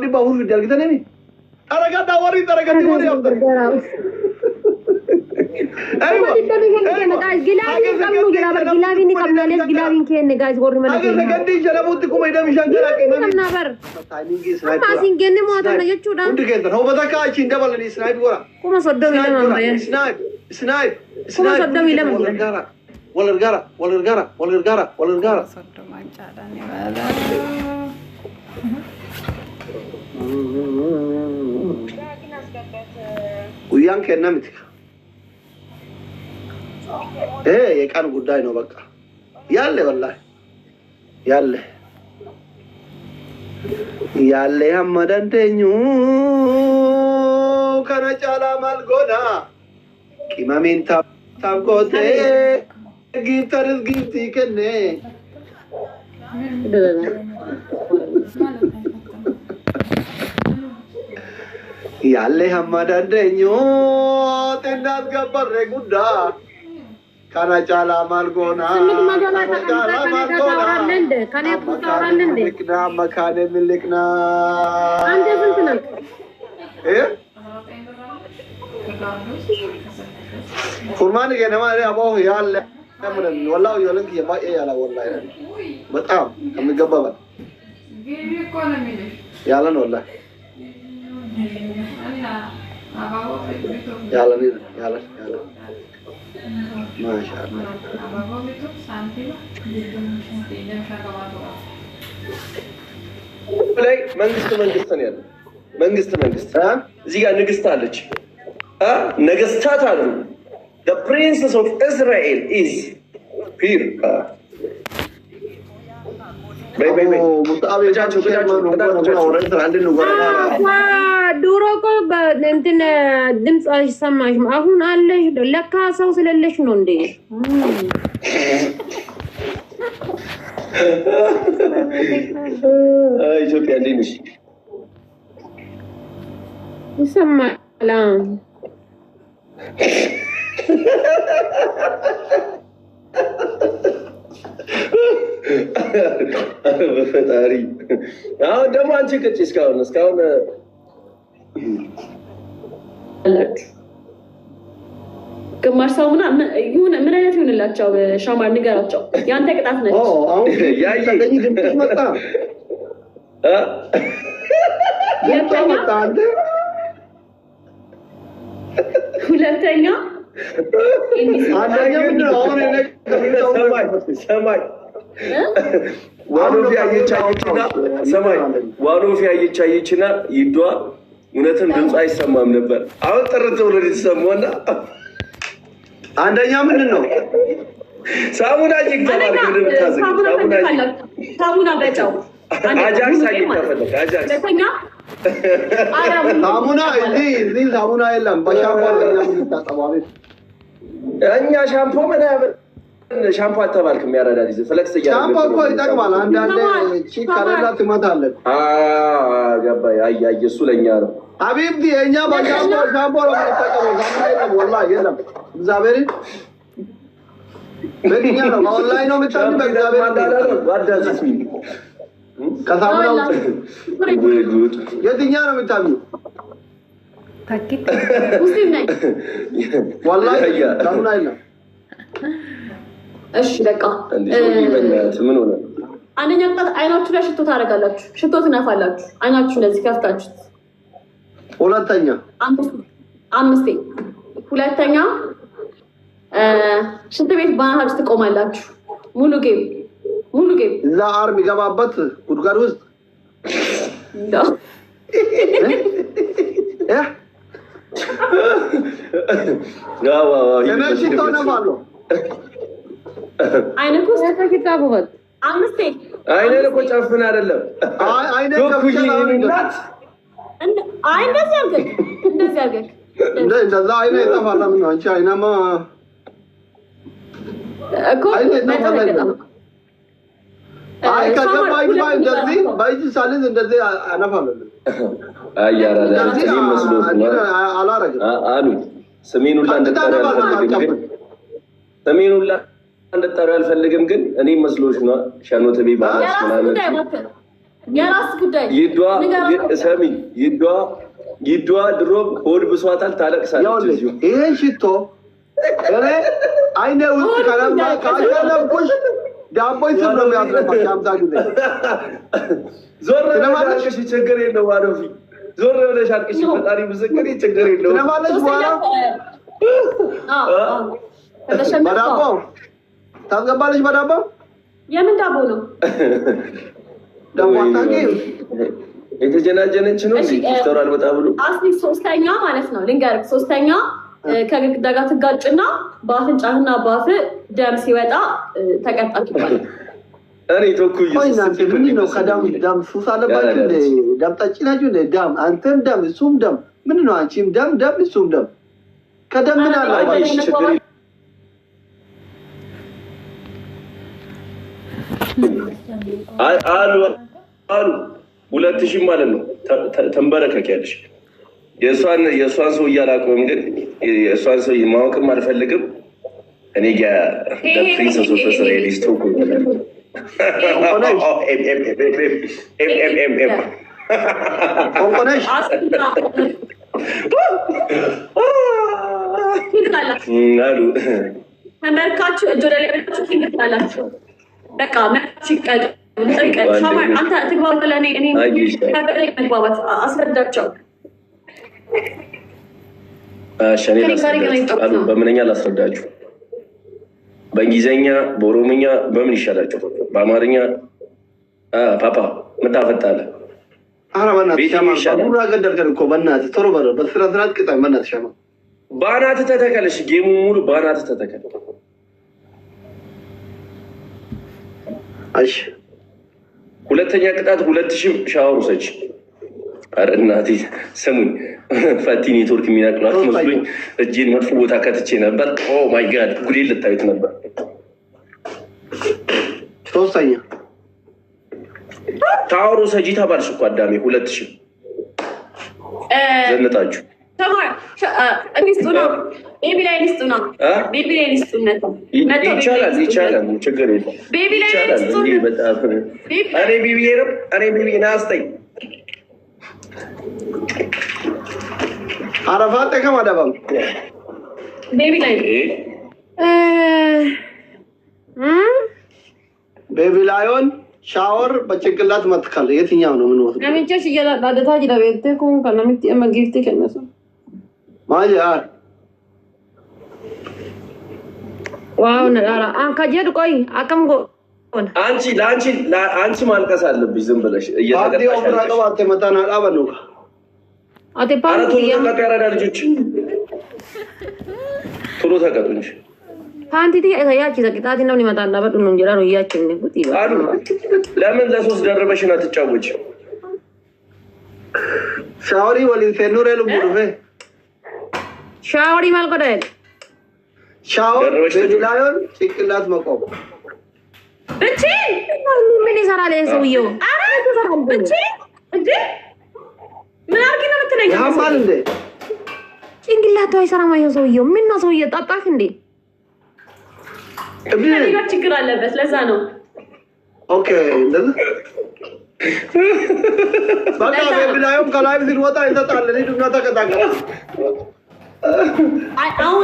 باور في ديالك تاني أرجع دوري أرجع دوري أفضل أيوة جلابي نكمل ليش جلابي كأنه جايز غور من أجل سكندي جلابوتكم إذا مش أنجلا كمان نبر ما سينجني ما تنا يجودا وانت كده هو بدك أشين دبل اللي سنايب ورا كم صدق ولا ما سنايب كم صدق ولا ما ولا الجارة صدق ما جادني ولا ويان كنا متك إيه كانوا قداينه بقى يالله والله يالله هم دنتنيو كنا جالا مالغونا كيما مين تام كوتي جيتارز جيتي كنه يالله هم دنتنيو تندات كبر رجودا كنا جالا مالغونا ملكنا مكان ملكنا إيه فرمان के नमारे अब वो यार ले والله يقولك يا باي ايه على والله يعني بتعب كم جبابة يلا والله يلا نير يلا ما شاء الله ላይ መንግስት እዚህ ጋር ንግስት አለች ነገስታት አሉ the princess of Israel is here ድሮ እኮ እንትን ድምፅ አይሰማሽም አሁን አለሽ ለካ ሰው ስለሌለሽ ነው እንዴ ኢትዮጵያ እንዴት ነሽ ይሰማል በፈጣሪ አሁን ደግሞ አንቺ ቅጭ እስካሁን ግማሽ ሳሙና ይሁን ምን አይነት ይሁንላቸው ሻማር ንገራቸው ያንተ ቅጣት ነች አሁን ያይተገኝ ድምጽ መጣ ሁለተኛ ሰማይ ዋኖፊያ እየቻየችና ይዷ እውነትም ድምፅ አይሰማም ነበር አሁን ጥርት ብሎ የተሰማውና አንደኛ ምንድን ነው ሳሙና ይገባል ሳሙና በጫው አጃክስ አይተፈለክ አጃክስ ሳሙና እዚህ ሳሙና የለም በሻምፖ እኛ ሻምፖ ምናምን ሻምፖ አተባልክም ያራዳል ይዘ ፍለክስ ሻምፖ እኮ ይጠቅማል አንዳንዴ ቺክ ካረዳ ትመታለህ ገባይ አያ እሱ ለኛ ነው ሀቢብቲ እኛ በሻምፖ ነው የምንጠቀመው ሳሙና የለም ወላሂ የለም እግዚአብሔር በእኛ ነው ወላሂ ነው የምታውቁ በእግዚአብሔር ዋዳዚስ ምን ከሳሙናው የትኛው ነው የምታውቁ ታኪት ሙስሊም ነኝ ወላሂ ሳሙና የለም እሺ በቃ ምን ሆነ አንደኛ ቅጣት አይናችሁ ላይ ሽቶ ታደርጋላችሁ ሽቶ ትነፋላችሁ አይናችሁ እንደዚህ ከፍታችሁ ሁለተኛ አምስቴ ሁለተኛ ሽንት ቤት ባናችሁ ትቆማላችሁ ሙሉ ጌም እዛ አርም ይገባበት ጉድጓድ ውስጥ ሽቶ ነፋለሁ አይነኩ ተኪታቡት አምስቴ አይኔን እኮ ጨፍን አይደለም አይኔ ከፍተናት እንደዚህ አድርገህ እንደዛ አይኔ ይጠፋል ምን አንቺ አይናማ እኮ አይ ከገባኝ እንደዚህ ባይጂ ሳልዝ እንደዚህ አነፋለሁ አያራዳ እኔ መስሎት ነው አላረግም አሉ ሰሜኑላ እንደጠራ አልፈልግም ግን እኔ መስሎሽ ነው ሻኖት ቢባል የራስ ጉዳይ ሰሚ ይዷ ድሮም ሆድ ብሷታል ታለቅሳለች። ይሄን ሽቶ አይኔ ውስጥ ካለምኩሽ ዳቦ ይስብ ነው የሚያስረባሽ። 50 ጊዜ ዞር ብለሽ ችግር የለውም አዶፊ ዞር ብለሽ አልቅሽ። ፈጣሪ ምስክር ችግር የለውም። ስለማለች በኋላ በዳቦ ታስገባለች። በዳቦ የምን ዳቦ ነው? ዳቦ አታውቂም? የተጀናጀነች ነው ይስተውራል። በጣም ብሎ አስሊ ሶስተኛ ማለት ነው ልንገርህ። ሶስተኛ ከግድግዳ ጋር ትጋጭና በአፍንጫህና በአፍህ ደም ሲወጣ ተቀጣክ ይባላል። እኔ ተኩይ ምንድን ነው ከዳም ሱስ አለባችሁ? ደም ጠጪ ናችሁ? ደም አንተም ደም እሱም ደም ምንድን ነው? አንቺም ደም እሱም ደም ከደም ምን አለባችሁ? አሉ 2000 ማለት ነው። ተንበረከኪያለሽ። የእሷን ሰው እያላቅም ግን የእሷን ሰው ማወቅም አልፈልግም። እኔ ፕሪንሰስ ኦፍ እስራኤል ስቶክ አሉ ተመርካችሁ እጅ ወደ ላይ ብላችሁ ትላላችሁ። በቃ መርካችሁ ይቀጥ አንተ ትግባባ ለእኔ መግባባት አስረዳቸው። በምንኛ ላስረዳችሁ? በእንግሊዝኛ፣ በኦሮምኛ በምን ይሻላቸው? በአማርኛ ፓፓ ምታፈጣለ በአናት ተተከለሽ። ጌሙ ሙሉ በአናት ተተከለ። ሁለተኛ ቅጣት 2000 ሻወር ውሰጅ። ኧረ እናቴ ስሙኝ፣ ፈቲ ኔትወርክ የሚናቅሏት መስሎኝ እጄን መጥፎ ቦታ ከትቼ ነበር። ኦ ማይ ጋድ ጉዴ ልታዩት ነበር። ሶስተኛ ሻወር ውሰጂ ተባልሽ እኮ አዳሜ። 2000 ዘንጣችሁ ይቻላል፣ ችግር የለም። እኔ ቤቢ ናስተኝ አረፋት ከማዳባም ቤቢ ላዮን ሻወር በጭንቅላት መትከል የትኛው ነው? ምን ወስዶ አሚቻሽ እያዳዳታ ጅዳቤቴ ኮን ከነምት የመግፍት ከነሱ ማያ ዋው ነራ አንካጀድ ቆይ አቀምጎ አንቺ ማልቀስ አለብሽ። ዝም ብለሽ እየተቀጣሽ መጣና አባሉ አቴ ፓርቲ ያራዳ ልጆች ቶሎ ተቀጡ እንጂ ፓንቲቲ ያቺ ዘቂጣቲ ነው ይመጣና በዱ ነው እንጀራ ነው ያቺን ንጉት ይባል። ለምን ለሶስት ደረበሽና ትጫወች? ሻወሪ ወሊን ፌኑሬ ልቡሩፌ ሻወሪ ማልቆዳይ ሻወር በላዮን ጭንቅላት መቆም እቺ ምን ይሰራል ሰውየው? አረ ተሰራል እቺ እንዴ ምን አርጊ ነው የምትለኝ? ያማል እንዴ ጭንቅላቱ አይሰራም አይው ሰውየው። ምን ነው ሰውየው ጣጣክ እንዴ? እብነ ችግር አለበት ለዛ ነው። ኦኬ እንደዚህ በቃ በላዩን ከላይ ሲወጣ ይተጣል። ሊዱና ተቀጣቀ አይ አሁን